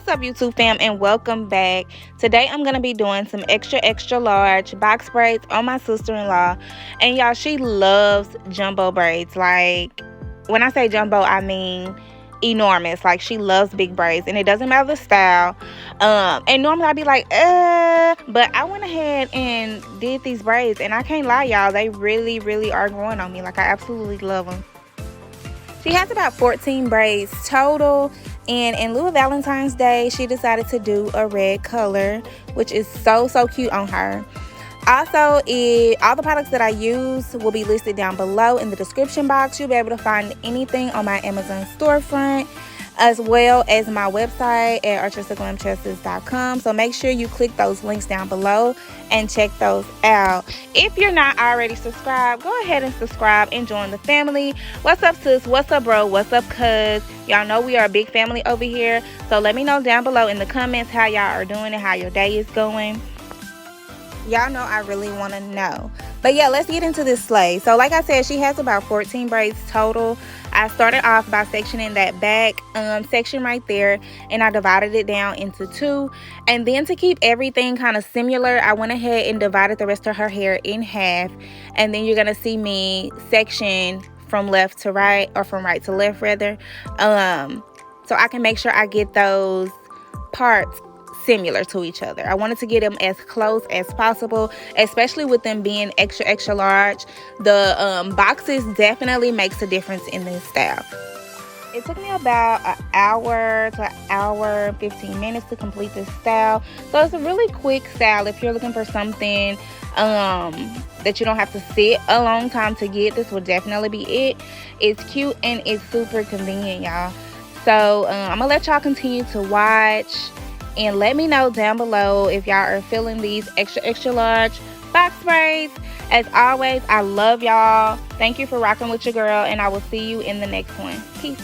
up, YouTube fam, and welcome back. Today I'm gonna be doing some extra large box braids on my sister-in-law. And y'all, she loves jumbo braids. Like, when I say jumbo, I mean enormous. Like, she loves big braids, and it doesn't matter the style. And normally I'd be like, but I went ahead and did these braids, and I can't lie, y'all, they really are growing on me. Like, I absolutely love them. She has about 14 braids total, and in lieu of Valentine's Day, she decided to do a red color, which is so cute on her. Also, all the products that I use will be listed down below in the description box. You'll be able to find anything on my Amazon storefront, as well as my website at Artryssaglamtresses.com. So make sure you click those links down below and check those out. If you're not already subscribed, go ahead and subscribe and join the family. What's up, sis? What's up, bro? What's up, cuz? Y'all know we are a big family over here. So let me know down below in the comments how y'all are doing and how your day is going. Y'all know I really want to know. But yeah, let's get into this sleigh. So like I said, she has about 14 braids total. I started off by sectioning that back section right there, and I divided it down into two. And then to keep everything kind of similar, I went ahead and divided the rest of her hair in half. And then you're gonna see me section from left to right, or from right to left rather, so I can make sure I get those parts similar to each other. I wanted to get them as close as possible, especially with them being extra large. The boxes definitely makes a difference in this style. It took me about an hour to an hour and 15 minutes to complete this style. So it's a really quick style if you're looking for something that you don't have to sit a long time to get. This will definitely be it. It's cute and it's super convenient, y'all. So I'm gonna let y'all continue to watch, and let me know down below if y'all are feeling these extra large box braids. As always, I love y'all. Thank you for rocking with your girl, and I will see you in the next one. Peace.